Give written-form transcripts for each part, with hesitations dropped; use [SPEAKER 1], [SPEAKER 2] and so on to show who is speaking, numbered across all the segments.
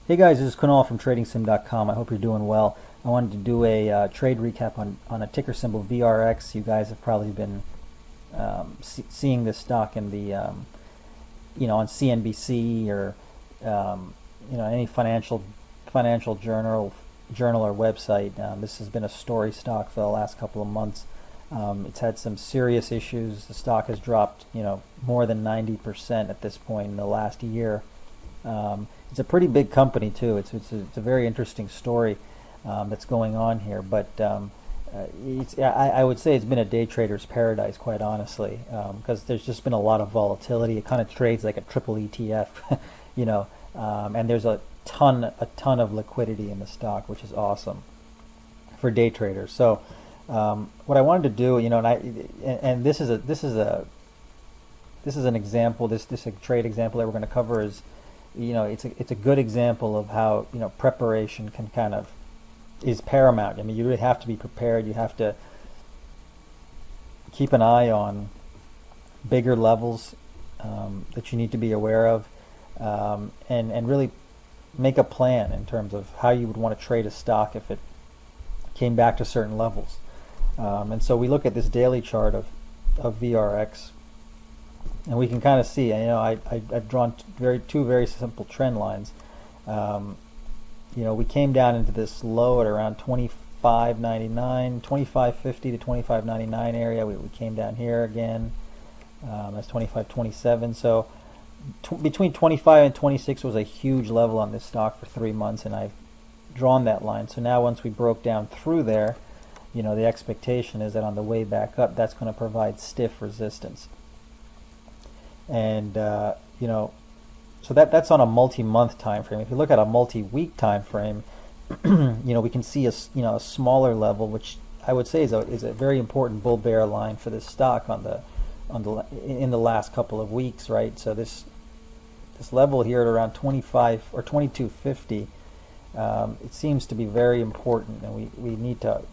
[SPEAKER 1] Hey guys, this is Kunal from TradingSim.com. I hope you're doing well. I wanted to do a trade recap on a ticker symbol VRX. You guys have probably been seeing this stock in the on CNBC or any financial journal or website. This has been a story stock for the last couple of months. It's had some serious issues. The stock has dropped more than 90% at this point in the last year. It's a pretty big company too. It's a very interesting story that's going on here. But I would say it's been a day trader's paradise, quite honestly, because there's just been a lot of volatility. It kind of trades like a triple ETF, and there's a ton of liquidity in the stock, which is awesome for day traders. So what I wanted to do, and this is an example. This a trade example that we're going to cover is. It's a good example of how preparation can kind of is paramount. I mean, you really have to be prepared. You have to keep an eye on bigger levels that you need to be aware of, and really make a plan in terms of how you would want to trade a stock if it came back to certain levels. And so we look at this daily chart of VRX. And we can kind of see, I've drawn two very simple trend lines. We came down into this low at around 25.99, 25.50 to 25.99 area. We came down here again. That's 25.27. So between 25 and 26 was a huge level on this stock for 3 months, and I've drawn that line. So now once we broke down through there, the expectation is that on the way back up, that's going to provide stiff resistance. And so that's on a multi-month time frame. If you look at a multi-week time frame, we can see a smaller level, which I would say is a very important bull-bear line for this stock in the last couple of weeks, right? So this level here at around 25 or 22.50, it seems to be very important, and we need to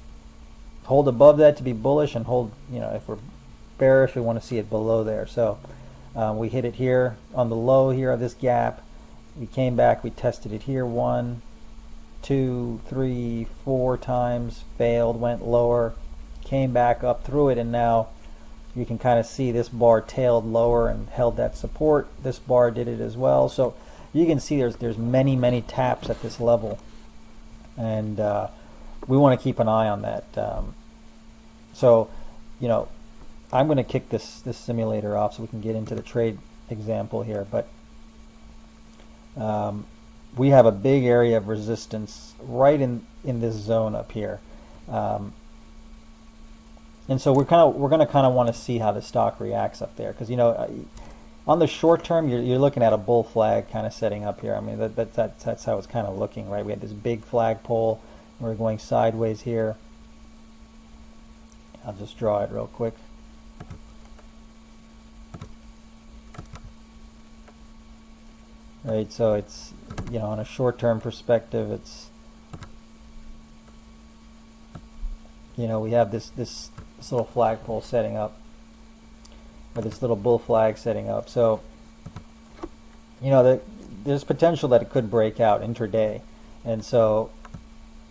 [SPEAKER 1] hold above that to be bullish, and hold if we're bearish, we want to see it below there. So. We hit it here on the low here of this gap. We came back, we tested it here 1, 2, 3, 4 times, failed, went lower, came back up through it, and now you can kind of see this bar tailed lower and held that support. This bar did it as well. So you can see there's many taps at this level, and we want to keep an eye on that. I'm going to kick this simulator off so we can get into the trade example here. But we have a big area of resistance right in this zone up here, and so we're going to kind of want to see how the stock reacts up there, because on the short term you're looking at a bull flag kind of setting up here. I mean that's how it's kind of looking, right? We had this big flagpole. We're going sideways here. I'll just draw it real quick. Right, so it's on a short-term perspective, it's we have this little flagpole setting up, or this little bull flag setting up. So there's potential that it could break out intraday, and so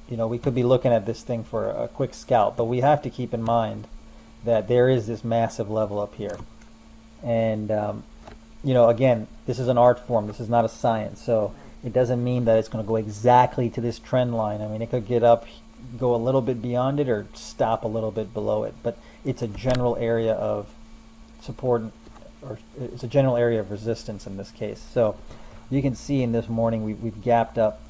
[SPEAKER 1] we could be looking at this thing for a quick scalp. But we have to keep in mind that there is this massive level up here, and again, this is an art form. This is not a science. So it doesn't mean that it's going to go exactly to this trend line. I mean, it could get up, go a little bit beyond it, or stop a little bit below it. But it's a general area of support, or it's a general area of resistance in this case. So you can see in this morning we've gapped up.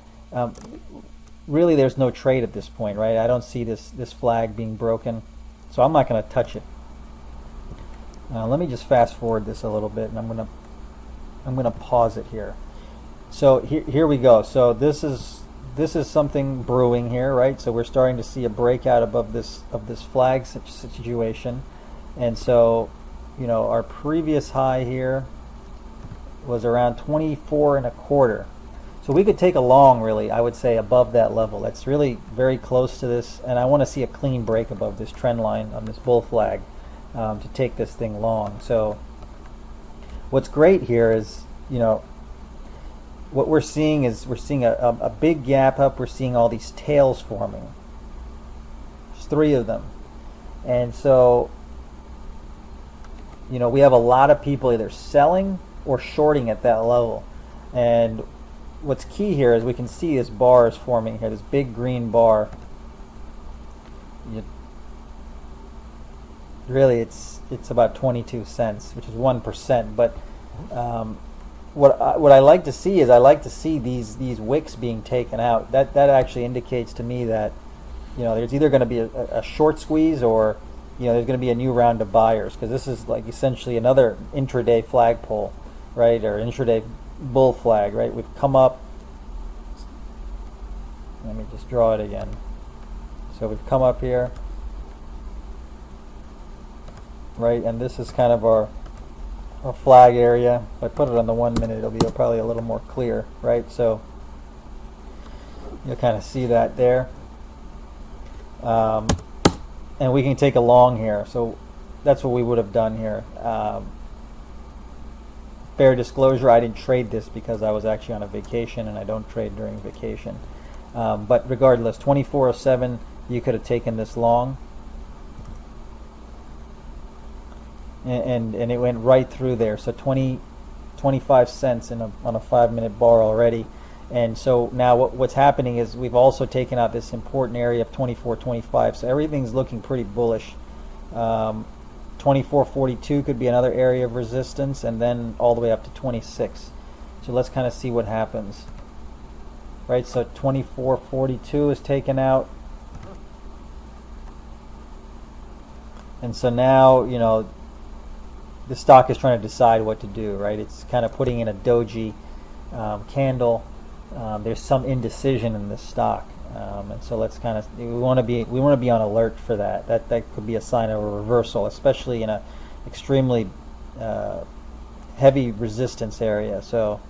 [SPEAKER 1] Really, there's no trade at this point, right? I don't see this flag being broken, so I'm not going to touch it. Let me just fast forward this a little bit, and I'm going to pause it here. So here we go. So this is something brewing here, right? So we're starting to see a breakout above this flag situation, and so our previous high here was around 24.25. So we could take a long, really, I would say, above that level. That's really very close to this, and I want to see a clean break above this trend line on this bull flag to take this thing long. So what's great here is, what we're seeing is we're seeing a big gap up. We're seeing all these tails forming. There's 3 of them. And so, you know, we have a lot of people either selling or shorting at that level. And what's key here is we can see this bar is forming here, this big green bar. Really, it's about 22 cents, which is 1%. But what I like to see is I like to see these wicks being taken out. That actually indicates to me that, you know, there's either going to be a short squeeze, or, you know, there's going to be a new round of buyers, because this is like essentially another intraday flagpole, right, or intraday bull flag, right? We've come up. Let me just draw it again. So we've come up here, right, and this is kind of our flag area. If I put it on the 1 minute, it'll be probably a little more clear, right? So you'll kind of see that there. And we can take a long here. So that's what we would have done here. Fair disclosure, I didn't trade this because I was actually on a vacation, and I don't trade during vacation. But regardless, 2407, you could have taken this long. And it went right through there. So 25 cents on a 5-minute bar already. And so now what's happening is we've also taken out this important area of 24.25. So everything's looking pretty bullish. 24.42 could be another area of resistance, and then all the way up to 26. So let's kind of see what happens. Right, so 24.42 is taken out. And so now, you know, the stock is trying to decide what to do, right? It's kind of putting in a doji candle. There's some indecision in this stock, and so let's kind of we want to be on alert for that. That could be a sign of a reversal, especially in a extremely heavy resistance area. So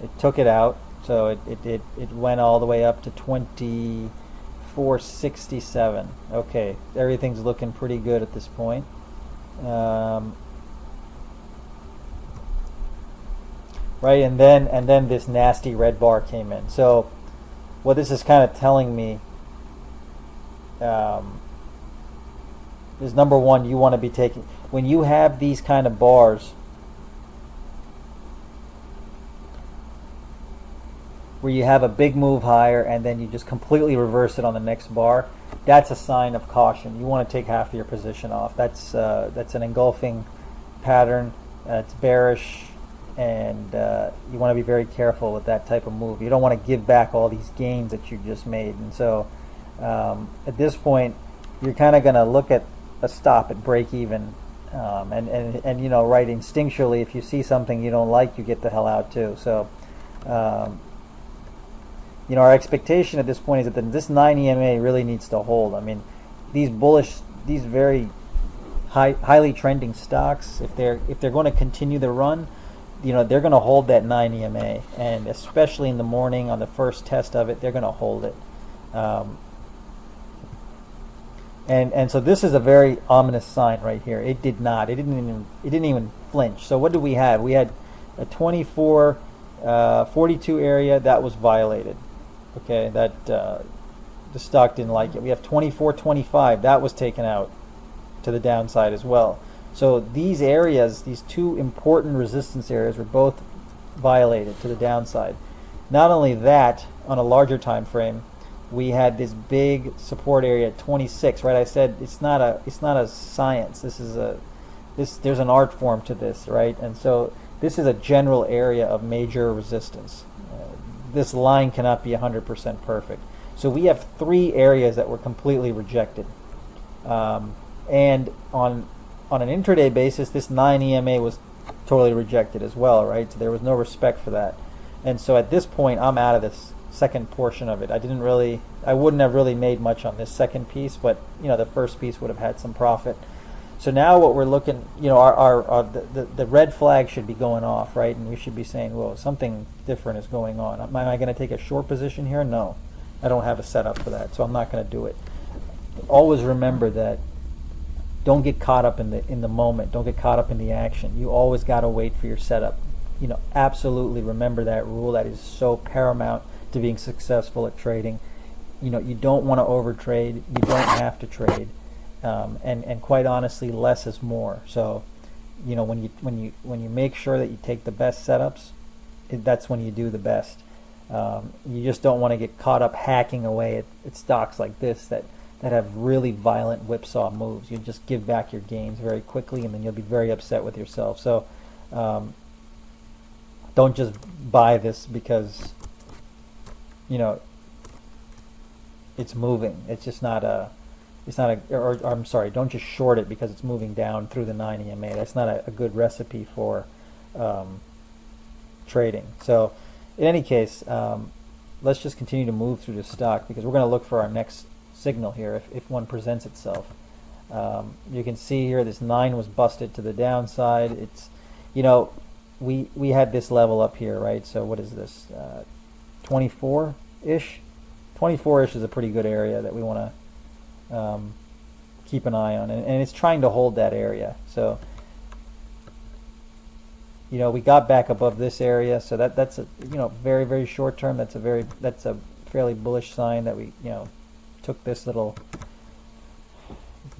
[SPEAKER 1] it took it out. So it went all the way up to 24.67. Okay, everything's looking pretty good at this point. Right, and then this nasty red bar came in. So what this is kind of telling me is, number one, you want to be taking, when you have these kind of bars where you have a big move higher and then you just completely reverse it on the next bar, that's a sign of caution. You want to take half of your position off. That's an engulfing pattern. It's bearish. And you want to be very careful with that type of move. You don't want to give back all these gains that you just made. And so at this point, you're kind of going to look at a stop at break even. And you know, right, instinctually, if you see something you don't like, you get the hell out too. So, you know, our expectation at this point is that this 9 EMA really needs to hold. I mean, these very highly trending stocks, if they're going to continue the run, you know, they're going to hold that 9 EMA, and especially in the morning on the first test of it, they're going to hold it. And so this is a very ominous sign right here. It didn't even flinch. So what do we have? We had a 24.42 area that was violated. Okay, that the stock didn't like it. We have 24.25 that was taken out to the downside as well. So these areas, these two important resistance areas, were both violated to the downside. Not only that, on a larger time frame, we had this big support area at 26. Right? I said it's not a science. There's an art form to this, right? And so this is a general area of major resistance. This line cannot be 100% perfect. So we have 3 areas that were completely rejected, and on an intraday basis, this 9 EMA was totally rejected as well, right? So there was no respect for that. And so at this point, I'm out of this second portion of it. I wouldn't have really made much on this second piece, but you know, the first piece would have had some profit. So now what we're looking, you know, the red flag should be going off, right? And we should be saying, well, something different is going on. Am I going to take a short position here? No, I don't have a setup for that, so I'm not going to do it. Always remember that don't get caught up in the moment. Don't get caught up in the action. You always got to wait for your setup. Absolutely remember that rule. That is so paramount to being successful at trading. You don't want to overtrade. You don't have to trade, and quite honestly, less is more. So, when you make sure that you take the best setups, that's when you do the best. You just don't want to get caught up hacking away at stocks like this that have really violent whipsaw moves. You just give back your gains very quickly, and then you'll be very upset with yourself. So, don't just buy this because it's moving. It's just not a. Or I'm sorry. Don't just short it because it's moving down through the 9 EMA. That's not a good recipe for trading. So, in any case, let's just continue to move through the stock because we're going to look for our next signal here if one presents itself. You can see here this 9 was busted to the downside. It's, we had this level up here, right? So what is this? 24-ish? 24-ish is a pretty good area that we want to keep an eye on, and it's trying to hold that area. So we got back above this area, so that's a very, very short term. That's a fairly bullish sign that we took this little,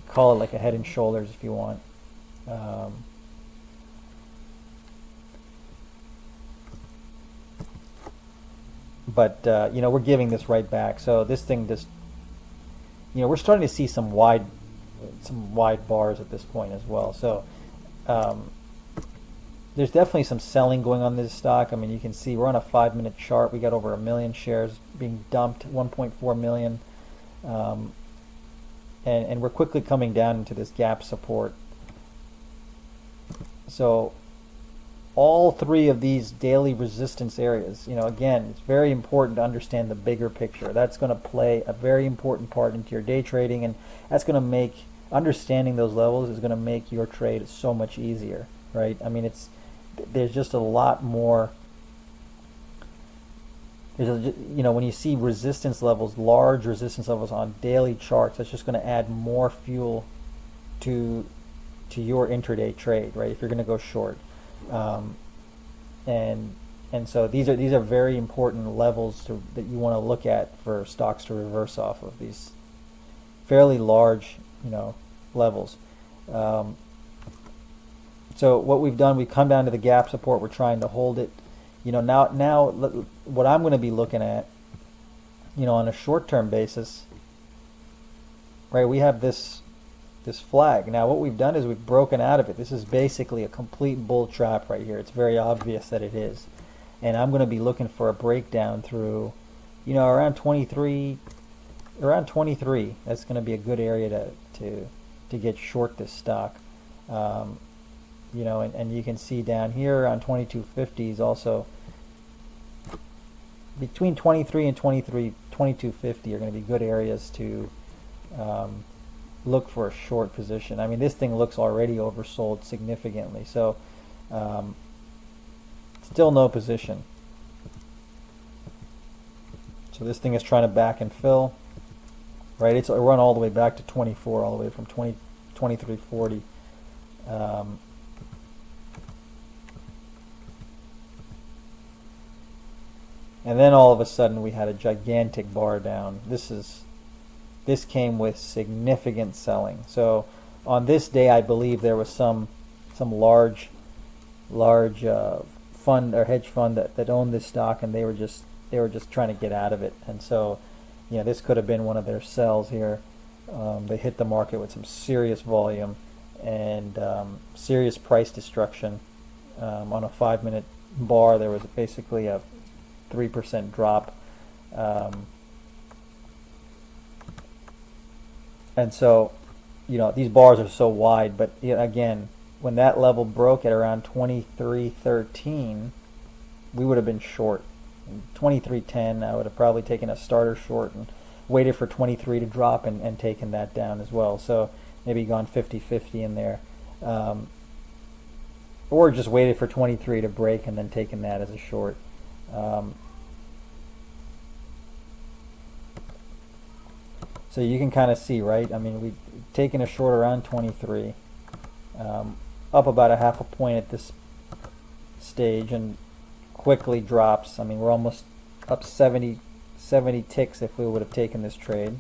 [SPEAKER 1] call it like a head and shoulders if you want. But we're giving this right back. So this thing just, we're starting to see some wide bars at this point as well. So there's definitely some selling going on in this stock. I mean, you can see we're on a 5-minute chart. We got over 1 million shares being dumped, 1.4 million. And we're quickly coming down into this gap support. So all 3 of these daily resistance areas, again, it's very important to understand the bigger picture. That's going to play a very important part into your day trading, and that's going to make understanding those levels is going to make your trade so much easier, right? I mean, there's just a lot more. When you see resistance levels, large resistance levels on daily charts, that's just going to add more fuel to your intraday trade, right? If you're going to go short, and so these are very important levels that you want to look at for stocks to reverse off of these fairly large, levels. So what we've done, we've come down to the gap support. We're trying to hold it. Now what I'm going to be looking at, on a short-term basis, right? We have this flag. Now what we've done is we've broken out of it. This is basically a complete bull trap right here. It's very obvious that it is, and I'm going to be looking for a breakdown through, around 23. Around 23. That's going to be a good area to get short this stock. And you can see down here on 2250 is also between 23 and 2250 are going to be good areas to look for a short position. I mean, this thing looks already oversold significantly, so still no position. So this thing is trying to back and fill, right? It's a run all the way back to 24, all the way from 2340. And then all of a sudden we had a gigantic bar down. This came with significant selling. So on this day, I believe there was some large fund or hedge fund that owned this stock, and they were just trying to get out of it. And so, this could have been one of their sells here. They hit the market with some serious volume and serious price destruction. On a 5-minute bar, there was basically a 3% drop. And so, these bars are so wide, but again, when that level broke at around 23.13, we would have been short. 23.10, I would have probably taken a starter short and waited for 23 to drop and taken that down as well. So maybe gone 50-50 in there. Or just waited for 23 to break and then taken that as a short. So you can kind of see, right? I mean, we taking a short around 23, up about a half a point at this stage, and quickly drops. I mean, we're almost up 70 ticks if we would have taken this trade.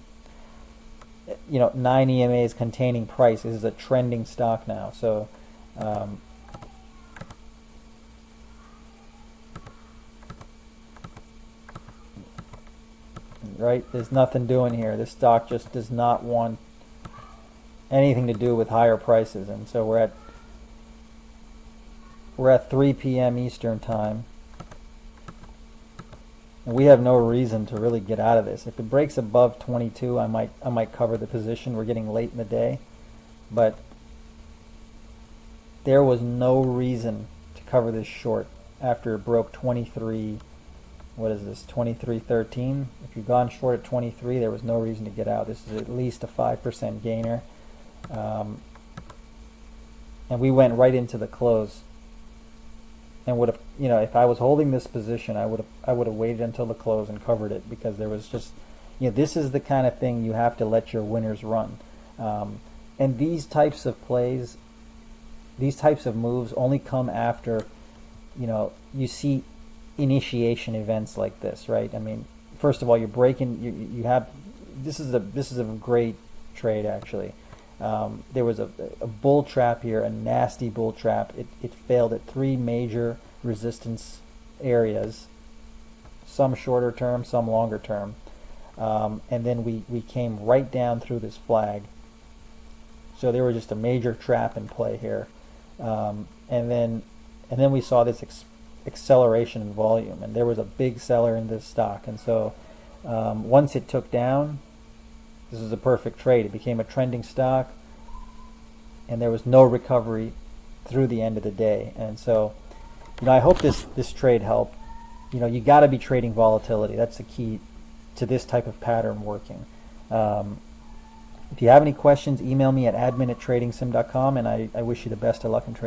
[SPEAKER 1] 9 EMAs containing price. This is a trending stock now, so right, there's nothing doing here. This stock just does not want anything to do with higher prices, and so we're at 3 p.m. Eastern time. We have no reason to really get out of this. If it breaks above 22, I might cover the position. We're getting late in the day, but there was no reason to cover this short after it broke 23. What is this? 23.13. If you've gone short at 23, there was no reason to get out. This is at least a 5% gainer, and we went right into the close. And would have, if I was holding this position, I would have waited until the close and covered it, because there was just, this is the kind of thing you have to let your winners run. And these types of plays, these types of moves only come after, you see initiation events like this, right? I mean, first of all, you're breaking. You have this is a great trade actually. There was a bull trap here, a nasty bull trap. It failed at 3 major resistance areas, some shorter term, some longer term, and then we came right down through this flag. So there was just a major trap in play here, and then we saw this acceleration in volume, and there was a big seller in this stock, and so once it took down, this is a perfect trade. It became a trending stock, and there was no recovery through the end of the day. And so, I hope this trade helped. You got to be trading volatility. That's the key to this type of pattern working. If you have any questions, email me at admin@tradingsim.com, and I wish you the best of luck in trading.